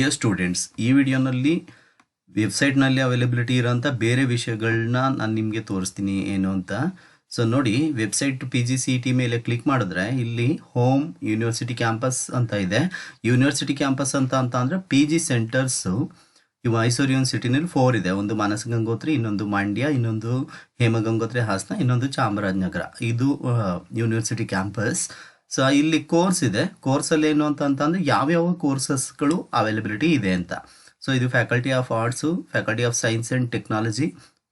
Dear students, ಈ ವಿಡಿಯೋನಲ್ಲಿ ವೆಬ್ಸೈಟ್ನಲ್ಲಿ ಅವೈಲಬಿಲಿಟಿ ಇರೋಂಥ ಬೇರೆ ವಿಷಯಗಳನ್ನ ನಾನು ನಿಮಗೆ ತೋರಿಸ್ತೀನಿ ಏನು ಅಂತ. ಸೊ ನೋಡಿ, ವೆಬ್ಸೈಟ್ PGCET ಮೇಲೆ ಕ್ಲಿಕ್ ಮಾಡಿದ್ರೆ ಇಲ್ಲಿ ಹೋಮ್ ಯೂನಿವರ್ಸಿಟಿ ಕ್ಯಾಂಪಸ್ ಅಂತ ಇದೆ. ಯೂನಿವರ್ಸಿಟಿ ಕ್ಯಾಂಪಸ್ ಅಂತ ಅಂದರೆ PG ಸೆಂಟರ್ಸು ಮೈಸೂರು ಯೂನಿವರ್ಸಿಟಿನಲ್ಲಿ 4 ಇದೆ. ಒಂದು ಮಾನಸ ಗಂಗೋತ್ರಿ, ಇನ್ನೊಂದು ಮಂಡ್ಯ, ಇನ್ನೊಂದು ಹೇಮಗಂಗೋತ್ರಿ ಹಾಸನ, ಇನ್ನೊಂದು ಚಾಮರಾಜನಗರ. ಇದು ಯೂನಿವರ್ಸಿಟಿ ಕ್ಯಾಂಪಸ್. ಸೊ ಇಲ್ಲಿ ಕೋರ್ಸ್ ಇದೆ. ಕೋರ್ಸಲ್ಲಿ ಏನು ಅಂತಂದರೆ ಯಾವ್ಯಾವ ಕೋರ್ಸಸ್ಗಳು ಅವೈಲಬಿಲಿಟಿ ಇದೆ ಅಂತ. ಸೊ ಇದು faculty of arts, faculty of science and technology,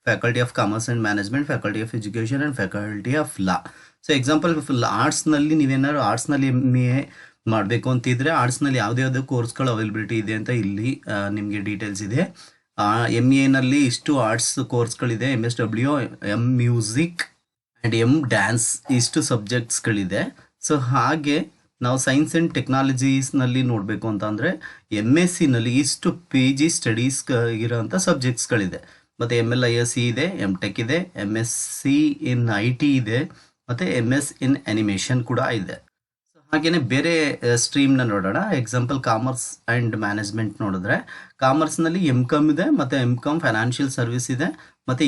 faculty of commerce and management, faculty of education and faculty of law. So example ಆರ್ಟ್ಸ್ನಲ್ಲಿ ನೀವೇನಾದ್ರು ಆರ್ಟ್ಸ್ನಲ್ಲಿ MA ಮಾಡಬೇಕು ಅಂತಿದ್ರೆ ಆರ್ಟ್ಸ್ನಲ್ಲಿ ಯಾವುದೇ ಕೋರ್ಸ್ಗಳು ಅವೈಲಬಿಲಿಟಿ ಇದೆ ಅಂತ ಇಲ್ಲಿ ನಿಮಗೆ ಡೀಟೇಲ್ಸ್ ಇದೆ. MA ಇಷ್ಟು ಆರ್ಟ್ಸ್ ಕೋರ್ಸ್ಗಳಿದೆ. MSW, M music and M dance ಇಷ್ಟು ಸಬ್ಜೆಕ್ಟ್ಸ್ಗಳಿದೆ. ಸೊ ಹಾಗೆ ನಾವು ಸೈನ್ಸ್ ಆ್ಯಂಡ್ ಟೆಕ್ನಾಲಜೀಸ್ನಲ್ಲಿ ನೋಡಬೇಕು ಅಂತ ಅಂದರೆ MSc ಇಷ್ಟು PG ಸ್ಟಡೀಸ್ ಇರೋಂಥ ಸಬ್ಜೆಕ್ಟ್ಸ್ಗಳಿದೆ. ಮತ್ತು MLISC ಇದೆ, MTech ಇದೆ, MSc ಇನ್ IT ಇದೆ, ಮತ್ತು MS ಇನ್ ಅನಿಮೇಷನ್ ಕೂಡ ಇದೆ. ಸೊ ಹಾಗೆಯೇ ಬೇರೆ ಸ್ಟ್ರೀಮ್ನ ನೋಡೋಣ. ಎಕ್ಸಾಂಪಲ್ ಕಾಮರ್ಸ್ ಆ್ಯಂಡ್ ಮ್ಯಾನೇಜ್ಮೆಂಟ್ ನೋಡಿದ್ರೆ ಕಾಮರ್ಸ್ನಲ್ಲಿ MCom ಇದೆ, ಮತ್ತು MCom ಫೈನಾನ್ಷಿಯಲ್ ಸರ್ವಿಸ್ ಇದೆ, ಮತ್ತು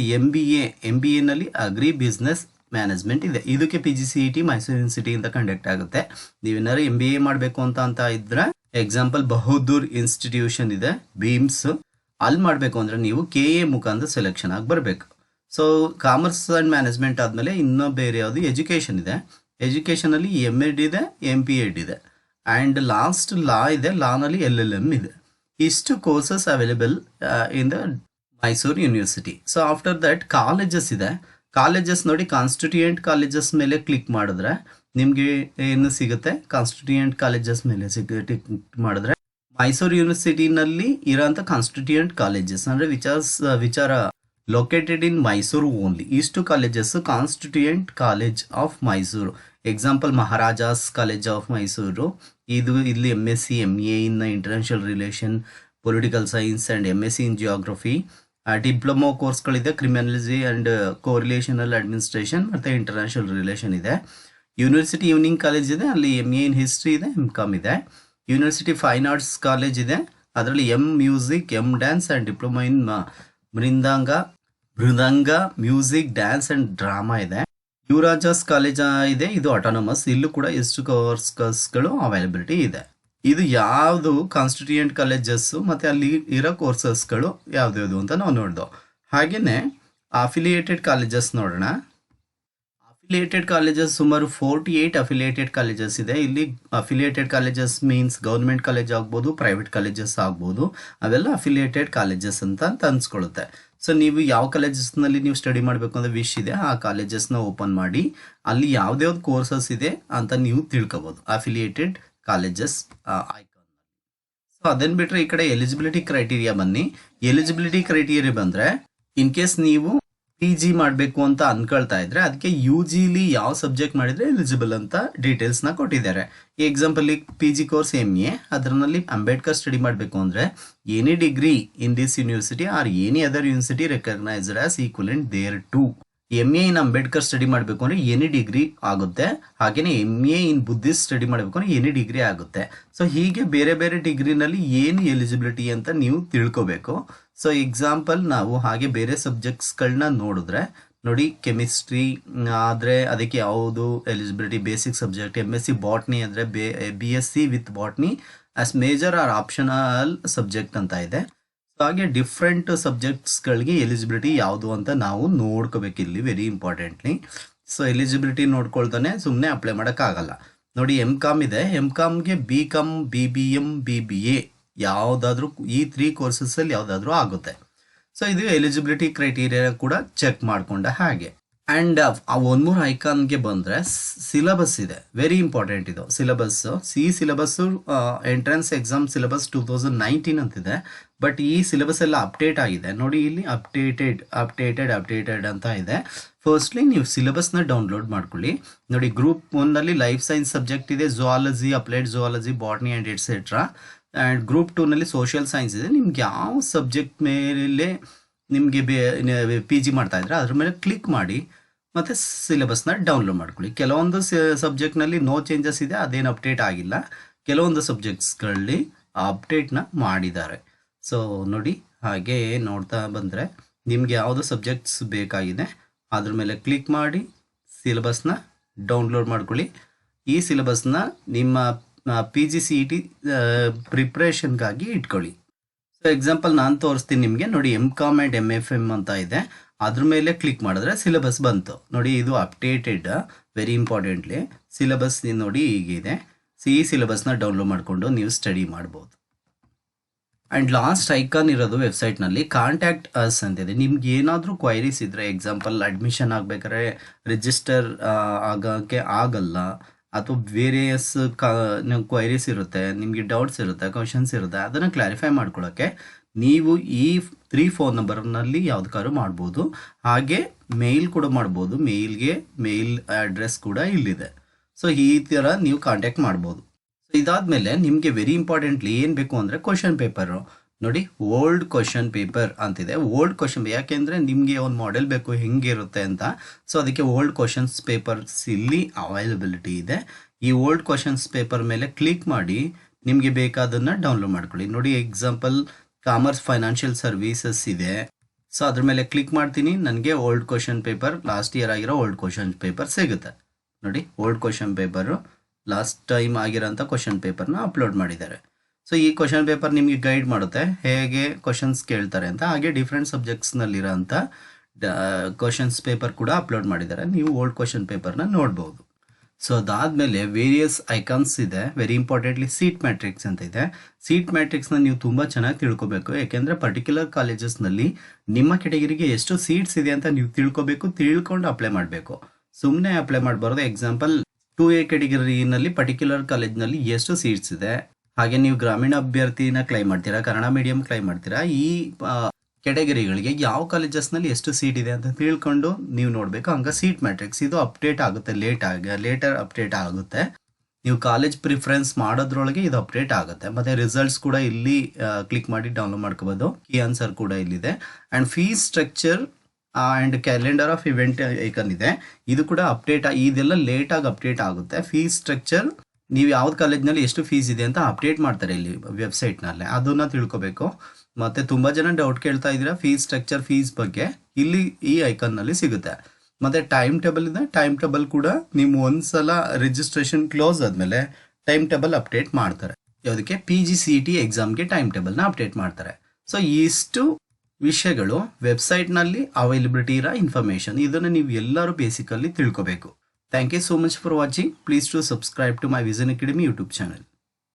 MBA ನಲ್ಲಿ ಅಗ್ರಿ ಬಿಸ್ನೆಸ್ ಮ್ಯಾನೇಜ್ಮೆಂಟ್ ಇದೆ. ಇದಕ್ಕೆ PGCET ಮೈಸೂರು ಯೂನಿವರ್ಸಿಟಿ ಅಂತ ಕಂಡಕ್ಟ್ ಆಗುತ್ತೆ. ನೀವೇನಾದ್ರು MBA ಮಾಡಬೇಕು ಅಂತ ಇದ್ರೆ ಎಕ್ಸಾಂಪಲ್ ಬಹದ್ದೂರ್ ಇನ್ಸ್ಟಿಟ್ಯೂಷನ್ ಇದೆ, ಬೀಮ್ಸ್, ಅಲ್ಲಿ ಮಾಡಬೇಕು ಅಂದರೆ ನೀವು KA ಮುಖಾಂತರ ಸೆಲೆಕ್ಷನ್ ಆಗಿ ಬರಬೇಕು. ಸೊ ಕಾಮರ್ಸ್ ಆ್ಯಂಡ್ ಮ್ಯಾನೇಜ್ಮೆಂಟ್ ಆದಮೇಲೆ ಇನ್ನೂ ಬೇರೆ ಯಾವುದು ಎಜುಕೇಷನ್ ಇದೆ. ಎಜುಕೇಷನಲ್ಲಿ MEd ಇದೆ, MPEd ಇದೆ, ಆ್ಯಂಡ್ ಲಾಸ್ಟ್ ಲಾ ಇದೆ. ಲಾನಲ್ಲಿ LLM ಇದೆ. ಇಷ್ಟು courses available in the Mysuru university. So after that colleges ಇದೆ. ಕಾಲೇಜಸ್ ನೋಡಿ, ಕಾನ್ಸ್ಟಿಟ್ಯೂಯೆಂಟ್ ಕಾಲೇಜಸ್ ಮೇಲೆ ಕ್ಲಿಕ್ ಮಾಡಿದ್ರೆ ನಿಮಗೆ ಏನು ಸಿಗುತ್ತೆ? ಕಾನ್ಸ್ಟಿಟ್ಯೂಯೆಂಟ್ ಕಾಲೇಜಸ್ ಮೇಲೆ ಕ್ಲಿಕ್ ಮಾಡಿದ್ರೆ ಮೈಸೂರು ಯೂನಿವರ್ಸಿಟಿನಲ್ಲಿ ಇರೋಂಥ ಕಾನ್ಸ್ಟಿಟ್ಯೂಯೆಂಟ್ ಕಾಲೇಜಸ್ ಅಂದರೆ which are located in Mysuru only. ಇಷ್ಟು colleges constituent college of Mysuru. Example Maharaja's college of Mysuru. ಇದು ಇಲ್ಲಿ MSc MA in international relation, political science and MSc in geography. Diploma ಕೋರ್ಸ್ಗಳಿದೆ, ಕ್ರಿಮಿನಾಲಜಿ ಆ್ಯಂಡ್ ಕೋರಿಲೇಷನಲ್ ಅಡ್ಮಿನಿಸ್ಟ್ರೇಷನ್ ಮತ್ತು international relation ಇದೆ. University evening college ಇದೆ, ಅಲ್ಲಿ MA in history ಇದೆ, MCom ಇದೆ. University fine arts college ಇದೆ, ಅದರಲ್ಲಿ M music, M dance and diploma in mridanga, music, dance and drama ಇದೆ. ಯುವರಾಜಾಸ್ ಕಾಲೇಜ್ ಇದೆ, ಇದು ಆಟೋನಮಸ್. ಇಲ್ಲೂ ಕೂಡ ಎಷ್ಟು ಕೋರ್ಸ್ಗಳು ಅವೈಲಬಿಲಿಟಿ ಇದೆ. ಇದು ಯಾವುದು ಕಾನ್ಸ್ಟಿಟ್ಯೂಯೆಂಟ್ ಕಾಲೇಜಸ್ಸು ಮತ್ತು ಅಲ್ಲಿ ಇರೋ ಕೋರ್ಸಸ್ಗಳು ಯಾವ್ದು ಅಂತ ನಾವು ನೋಡ್ದೋ. ಹಾಗೆಯೇ ಅಫಿಲಿಯೇಟೆಡ್ ಕಾಲೇಜಸ್ ನೋಡೋಣ. ಅಫಿಲಿಯೇಟೆಡ್ ಕಾಲೇಜಸ್ ಸುಮಾರು 48 ಅಫಿಲಿಯೇಟೆಡ್ ಕಾಲೇಜಸ್ ಇದೆ. ಇಲ್ಲಿ affiliated colleges means government college ಆಗ್ಬೋದು, ಪ್ರೈವೇಟ್ ಕಾಲೇಜಸ್ ಆಗ್ಬೋದು. ಅವೆಲ್ಲ ಅಫಿಲಿಯೇಟೆಡ್ ಕಾಲೇಜಸ್ ಅಂತ ಅನ್ಸ್ಕೊಳ್ಳುತ್ತೆ. ಸೊ ನೀವು ಯಾವ ಕಾಲೇಜಸ್ನಲ್ಲಿ ನೀವು ಸ್ಟಡಿ ಮಾಡಬೇಕು ಅಂತ ವಿಶ್ ಇದೆ, ಆ ಕಾಲೇಜಸ್ನ ಓಪನ್ ಮಾಡಿ ಅಲ್ಲಿ ಯಾವ್ದು ಕೋರ್ಸಸ್ ಇದೆ ಅಂತ ನೀವು ತಿಳ್ಕೊಬೋದು ಅಫಿಲಿಯೇಟೆಡ್ ಕಾಲೇಜಸ್ ಐಕಾನ್. ಸೊ ಅದನ್ನು ಬಿಟ್ಟರೆ ಈ ಕಡೆ ಎಲಿಜಿಬಿಲಿಟಿ ಕ್ರೈಟೀರಿಯಾ ಬನ್ನಿ. ಎಲಿಜಿಬಿಲಿಟಿ ಕ್ರೈಟೀರಿಯಾ ಬಂದರೆ ಇನ್ ಕೇಸ್ ನೀವು PG ಮಾಡಬೇಕು ಅಂತ ಅನ್ಕೊಳ್ತಾ ಇದ್ರೆ ಅದಕ್ಕೆ UGಲಿ ಯಾವ ಸಬ್ಜೆಕ್ಟ್ ಮಾಡಿದ್ರೆ ಎಲಿಜಿಬಲ್ ಅಂತ ಡೀಟೇಲ್ಸ್ನ ಕೊಟ್ಟಿದ್ದಾರೆ. ಈ ಎಕ್ಸಾಂಪಲ್ PG ಕೋರ್ಸ್ MA, ಅದರಲ್ಲಿ ಅಂಬೇಡ್ಕರ್ ಸ್ಟಡಿ ಮಾಡಬೇಕು ಅಂದರೆ any degree in this university or any other university recognised as equivalent thereto. MA ಇನ್ ಅಂಬೇಡ್ಕರ್ ಸ್ಟಡಿ ಮಾಡಬೇಕು ಅಂದರೆ ಎನಿ ಡಿಗ್ರಿ ಆಗುತ್ತೆ. ಹಾಗೆಯೇ MA ಇನ್ ಬುದ್ಧಿಸ್ಟ್ ಸ್ಟಡಿ ಮಾಡಬೇಕು ಅಂದರೆ ಎನಿ ಡಿಗ್ರಿ ಆಗುತ್ತೆ. ಸೊ ಹೀಗೆ ಬೇರೆ ಬೇರೆ ಡಿಗ್ರಿನಲ್ಲಿ ಏನು ಎಲಿಜಿಬಿಲಿಟಿ ಅಂತ ನೀವು ತಿಳ್ಕೋಬೇಕು. ಸೊ ಎಕ್ಸಾಂಪಲ್ ನಾವು ಹಾಗೆ ಬೇರೆ ಸಬ್ಜೆಕ್ಟ್ಸ್ಗಳನ್ನ ನೋಡಿದ್ರೆ ನೋಡಿ, ಕೆಮಿಸ್ಟ್ರಿ ಆದರೆ ಅದಕ್ಕೆ ಯಾವುದು eligibility? Basic subject. MSc botany ಅಂದರೆ BSc with botany as major or optional subject ಅಂತ ಇದೆ. ಸೊ ಹಾಗೆ ಡಿಫ್ರೆಂಟ್ ಸಬ್ಜೆಕ್ಟ್ಸ್ಗಳಿಗೆ ಎಲಿಜಿಬಿಲಿಟಿ ಯಾವುದು ಅಂತ ನಾವು ನೋಡ್ಕೋಬೇಕು ಇಲ್ಲಿ, ವೆರಿ ಇಂಪಾರ್ಟೆಂಟ್ಲಿ. ಸೊ ಎಲಿಜಿಬಿಲಿಟಿ ನೋಡ್ಕೊಳ್ತಾನೆ ಸುಮ್ಮನೆ ಅಪ್ಲೈ ಮಾಡೋಕ್ಕಾಗಲ್ಲ. ನೋಡಿ, MCom ಇದೆ, MComಗೆ BCom, BBM, BBA ಯಾವುದಾದ್ರೂ ಈ 3 ಕೋರ್ಸಸ್ಸಲ್ಲಿ ಯಾವುದಾದ್ರೂ ಆಗುತ್ತೆ. ಸೊ ಇದು ಎಲಿಜಿಬಿಲಿಟಿ ಕ್ರೈಟೀರಿಯಾ ಕೂಡ ಚೆಕ್ ಮಾಡಿಕೊಂಡ ಹಾಗೆ. ಆ್ಯಂಡ್ ಒಂದು ಮೂರು ಐಕಾನ್ಗೆ ಬಂದರೆ ಸಿಲೆಬಸ್ ಇದೆ, ವೆರಿ ಇಂಪಾರ್ಟೆಂಟ್ ಇದು syllabus. Syllabus entrance exam syllabus 2019 ಅಂತಿದೆ. ಬಟ್ ಈ ಸಿಲೆಬಸ್ ಎಲ್ಲ ಅಪ್ಡೇಟ್ ಆಗಿದೆ ನೋಡಿ, ಇಲ್ಲಿ ಅಪ್ಡೇಟೆಡ್ ಅಂತ ಇದೆ. ಫಸ್ಟ್ಲಿ ನೀವು ಸಿಲೆಬಸ್ನ ಡೌನ್ಲೋಡ್ ಮಾಡ್ಕೊಳ್ಳಿ. ನೋಡಿ, ಗ್ರೂಪ್ 1ನಲ್ಲಿ ಲೈಫ್ ಸೈನ್ಸ್ ಸಬ್ಜೆಕ್ಟ್ ಇದೆ, zoology, applied zoology, botany and etcetera. And group 2ನಲ್ಲಿ ಸೋಷಿಯಲ್ ಸೈನ್ಸ್ ಇದೆ. ನಿಮ್ಗೆ ಯಾವ ಸಬ್ಜೆಕ್ಟ್ ಮೇಲೆ ನಿಮಗೆ PG ಮಾಡ್ತಾ ಇದ್ರೆ ಅದ್ರ ಮೇಲೆ ಕ್ಲಿಕ್ ಮಾಡಿ ಮತ್ತು ಸಿಲೆಬಸ್ನ ಡೌನ್ಲೋಡ್ ಮಾಡ್ಕೊಳ್ಳಿ. ಕೆಲವೊಂದು ಸಬ್ಜೆಕ್ಟ್ನಲ್ಲಿ ನೋ ಚೇಂಜಸ್ ಇದೆ, ಅದೇನು ಅಪ್ಡೇಟ್ ಆಗಿಲ್ಲ. ಕೆಲವೊಂದು ಸಬ್ಜೆಕ್ಟ್ಸ್ಗಳಲ್ಲಿ ಅಪ್ಡೇಟ್ನ ಮಾಡಿದ್ದಾರೆ. ಸೊ ನೋಡಿ, ಹಾಗೆ ನೋಡ್ತಾ ಬಂದರೆ ನಿಮಗೆ ಯಾವುದು ಸಬ್ಜೆಕ್ಟ್ಸ್ ಬೇಕಾಗಿದೆ ಅದ್ರ ಮೇಲೆ ಕ್ಲಿಕ್ ಮಾಡಿ ಸಿಲೆಬಸ್ನ ಡೌನ್ಲೋಡ್ ಮಾಡ್ಕೊಳ್ಳಿ. ಈ ಸಿಲೆಬಸ್ನ ನಿಮ್ಮ PGCET ಪ್ರಿಪ್ರೇಷನ್ಗಾಗಿ ಇಟ್ಕೊಳ್ಳಿ. ಸೊ ಎಕ್ಸಾಂಪಲ್ ನಾನು ತೋರಿಸ್ತೀನಿ ನಿಮಗೆ. ನೋಡಿ, MCOM ಆ್ಯಂಡ್ MFM ಅಂತ ಇದೆ, ಅದ್ರ ಮೇಲೆ ಕ್ಲಿಕ್ ಮಾಡಿದ್ರೆ ಸಿಲೆಬಸ್ ಬಂತು. ನೋಡಿ, ಇದು ಅಪ್ಡೇಟೆಡ್, ವೆರಿ ಇಂಪಾರ್ಟೆಂಟ್ಲಿ ಸಿಲೆಬಸ್ ನೋಡಿ ಹೀಗಿದೆ. ಸೊ ಈ ಸಿಲೆಬಸ್ನ ಡೌನ್ಲೋಡ್ ಮಾಡಿಕೊಂಡು ನೀವು ಸ್ಟಡಿ ಮಾಡ್ಬೋದು. ಆ್ಯಂಡ್ ಲಾಸ್ಟ್ ಐಕಾನ್ ಇರೋದು ವೆಬ್ಸೈಟ್ನಲ್ಲಿ ಕಾಂಟ್ಯಾಕ್ಟ್ ಅಸ್ ಅಂತಿದೆ. ನಿಮ್ಗೆ ಏನಾದರೂ ಕ್ವೈರೀಸ್ ಇದ್ದರೆ, ಎಕ್ಸಾಂಪಲ್ ಅಡ್ಮಿಷನ್ ಆಗಬೇಕಾದ್ರೆ ರಿಜಿಸ್ಟರ್ ಆಗೋಕ್ಕೆ ಆಗಲ್ಲ, ಅಥವಾ ವೇರಿಯಸ್ ಕ್ವೈರೀಸ್ ಇರುತ್ತೆ, ನಿಮಗೆ ಡೌಟ್ಸ್ ಇರುತ್ತೆ, ಕ್ವಶನ್ಸ್ ಇರುತ್ತೆ, ಅದನ್ನು ಕ್ಲಾರಿಫೈ ಮಾಡ್ಕೊಳ್ಳೋಕ್ಕೆ ನೀವು ಈ 3 ಫೋನ್ ನಂಬರ್ನಲ್ಲಿ ಯಾವ್ದಕ್ಕಾದ್ರು ಮಾಡ್ಬೋದು. ಹಾಗೆ ಮೇಲ್ ಕೂಡ ಮಾಡ್ಬೋದು. ಮೇಲ್ ಅಡ್ರೆಸ್ ಕೂಡ ಇಲ್ಲಿದೆ. ಸೊ ಈ ಥರ ನೀವು ಕಾಂಟ್ಯಾಕ್ಟ್ ಮಾಡ್ಬೋದು. ಸೊ ಇದಾದಮೇಲೆ ನಿಮಗೆ ವೆರಿ ಇಂಪಾರ್ಟೆಂಟ್ಲಿ ಏನು ಬೇಕು ಅಂದರೆ ಕ್ವಶನ್ ಪೇಪರು. ನೋಡಿ, ಓಲ್ಡ್ ಕ್ವಶನ್ ಪೇಪರ್ ಅಂತಿದೆ. ಓಲ್ಡ್ ಕ್ವಶನ್, ಯಾಕೆಂದರೆ ನಿಮಗೆ ಒಂದು ಮಾಡೆಲ್ ಬೇಕು ಹೆಂಗಿರುತ್ತೆ ಅಂತ. ಸೊ ಅದಕ್ಕೆ ಓಲ್ಡ್ ಕ್ವಶನ್ಸ್ ಪೇಪರ್ಸ್ ಇಲ್ಲಿ ಅವೈಲಬಿಲಿಟಿ ಇದೆ. ಈ ಓಲ್ಡ್ ಕ್ವಶನ್ಸ್ ಪೇಪರ್ ಮೇಲೆ ಕ್ಲಿಕ್ ಮಾಡಿ ನಿಮಗೆ ಬೇಕಾದನ್ನು ಡೌನ್ಲೋಡ್ ಮಾಡ್ಕೊಳ್ಳಿ. ನೋಡಿ, ಎಕ್ಸಾಂಪಲ್ ಕಾಮರ್ಸ್ ಫೈನಾನ್ಷಿಯಲ್ ಸರ್ವೀಸಸ್ ಇದೆ. ಸೊ ಅದ್ರ ಮೇಲೆ ಕ್ಲಿಕ್ ಮಾಡ್ತೀನಿ, ನನಗೆ old question paper, last year ಆಗಿರೋ ಓಲ್ಡ್ ಕ್ವಶನ್ ಪೇಪರ್ ಸಿಗುತ್ತೆ. ನೋಡಿ, old question paper last time ಆಗಿರೋಂಥ ಕ್ವಶನ್ ಪೇಪರ್ನ ಅಪ್ಲೋಡ್ ಮಾಡಿದ್ದಾರೆ. ಸೊ ಈ ಕ್ವಶನ್ ಪೇಪರ್ ನಿಮಗೆ ಗೈಡ್ ಮಾಡುತ್ತೆ ಹೇಗೆ ಕ್ವಶನ್ಸ್ ಕೇಳ್ತಾರೆ ಅಂತ. ಹಾಗೆ ಡಿಫ್ರೆಂಟ್ ಸಬ್ಜೆಕ್ಟ್ಸ್ನಲ್ಲಿರೋಂಥ ಕ್ವಶನ್ಸ್ ಪೇಪರ್ ಕೂಡ ಅಪ್ಲೋಡ್ ಮಾಡಿದ್ದಾರೆ. ನೀವು ಓಲ್ಡ್ ಕ್ವಶನ್ ಪೇಪರ್ನ ನೋಡ್ಬೋದು. ಸೊ ಅದಾದಮೇಲೆ ವೇರಿಯಸ್ ಐಕಾನ್ಸ್ ಇದೆ. ವೆರಿ ಇಂಪಾರ್ಟೆಂಟ್ಲಿ ಸೀಟ್ ಮ್ಯಾಟ್ರಿಕ್ಸ್ ಅಂತ ಇದೆ. ಸೀಟ್ ಮ್ಯಾಟ್ರಿಕ್ಸ್ನ ನೀವು ತುಂಬ ಚೆನ್ನಾಗಿ ತಿಳ್ಕೊಬೇಕು. ಯಾಕೆಂದರೆ ಪರ್ಟಿಕ್ಯುಲರ್ ಕಾಲೇಜಸ್ನಲ್ಲಿ ನಿಮ್ಮ ಕೆಟಗರಿಗೆ ಎಷ್ಟು ಸೀಟ್ಸ್ ಇದೆ ಅಂತ ನೀವು ತಿಳ್ಕೊಂಡು ಅಪ್ಲೈ ಮಾಡಬೇಕು. ಸುಮ್ಮನೆ ಅಪ್ಲೈ ಮಾಡಬಾರ್ದು. ಎಕ್ಸಾಂಪಲ್ 2A ಕೆಟಗರಿನಲ್ಲಿ ಪರ್ಟಿಕ್ಯುಲರ್ ಕಾಲೇಜ್ನಲ್ಲಿ ಎಷ್ಟು ಸೀಟ್ಸ್ ಇದೆ, ಹಾಗೆ ನೀವು ಗ್ರಾಮೀಣ ಅಭ್ಯರ್ಥಿನ ಕ್ಲೈಮ್ ಮಾಡ್ತೀರಾ, ಕನ್ನಡ ಮೀಡಿಯಂ ಕ್ಲೈಮ್ ಮಾಡ್ತೀರಾ, ಈ ಕೆಟಗರಿಗಳಿಗೆ ಯಾವ ಕಾಲೇಜಸ್ನಲ್ಲಿ ಎಷ್ಟು ಸೀಟ್ ಇದೆ ಅಂತ ತಿಳ್ಕೊಂಡು ನೀವು ನೋಡಬೇಕು. ಹಂಗೆ ಸೀಟ್ ಮ್ಯಾಟ್ರಿಕ್ಸ್ ಇದು ಅಪ್ಡೇಟ್ ಆಗುತ್ತೆ, ಲೇಟರ್ ಅಪ್ಡೇಟ್ ಆಗುತ್ತೆ. ನೀವು ಕಾಲೇಜ್ ಪ್ರಿಫರೆನ್ಸ್ ಮಾಡೋದ್ರೊಳಗೆ ಇದು ಅಪ್ಡೇಟ್ ಆಗುತ್ತೆ. ಮತ್ತು ರಿಸಲ್ಟ್ಸ್ ಕೂಡ ಇಲ್ಲಿ ಕ್ಲಿಕ್ ಮಾಡಿ ಡೌನ್ಲೋಡ್ ಮಾಡ್ಕೋಬೋದು. ಕೀ ಆನ್ಸರ್ ಕೂಡ ಇಲ್ಲಿದೆ. And fees structure and calendar of event icon ಇದೆ. ಇದು ಕೂಡ ಇದೆಲ್ಲ ಲೇಟಾಗಿ ಅಪ್ಡೇಟ್ ಆಗುತ್ತೆ. ಫೀಸ್ ಸ್ಟ್ರಕ್ಚರ್, ನೀವು ಯಾವ್ದು ಕಾಲೇಜ್ನಲ್ಲಿ ಎಷ್ಟು ಫೀಸ್ ಇದೆ ಅಂತ ಅಪ್ಡೇಟ್ ಮಾಡ್ತಾರೆ ಇಲ್ಲಿ ವೆಬ್ಸೈಟ್ನಲ್ಲೇ, ಅದನ್ನು ತಿಳ್ಕೊಬೇಕು. ಮತ್ತು ತುಂಬ ಜನ ಡೌಟ್ ಕೇಳ್ತಾ ಇದ್ದೀರಾ ಫೀಸ್ ಸ್ಟ್ರಕ್ಚರ್, ಫೀಸ್ ಬಗ್ಗೆ. ಇಲ್ಲಿ ಈ ಐಕನ್ನಲ್ಲಿ ಸಿಗುತ್ತೆ. ಮತ್ತು ಟೈಮ್ ಟೇಬಲ್ ಇದೆ. ಟೈಮ್ ಟೇಬಲ್ ಕೂಡ ನೀವು ಒಂದ್ಸಲ ರಿಜಿಸ್ಟ್ರೇಷನ್ ಕ್ಲೋಸ್ ಆದಮೇಲೆ ಟೈಮ್ ಟೇಬಲ್ ಅಪ್ಡೇಟ್ ಮಾಡ್ತಾರೆ. ಯಾವುದಕ್ಕೆ? PGCET ಎಕ್ಸಾಮ್ಗೆ ಟೈಮ್ ಟೇಬಲ್ನ ಅಪ್ಡೇಟ್ ಮಾಡ್ತಾರೆ. ಸೊ ಇಷ್ಟು ವಿಷಯಗಳು ವೆಬ್ಸೈಟ್ನಲ್ಲಿ ಅವೈಲಬಿಲಿಟಿ ಇರೋ ಇನ್ಫಾರ್ಮೇಷನ್. ಇದನ್ನು ನೀವು ಎಲ್ಲರೂ ಬೇಸಿಕಲ್ಲಿ ತಿಳ್ಕೊಬೇಕು. Thank you so much for watching. Please to subscribe to my vision academy YouTube channel.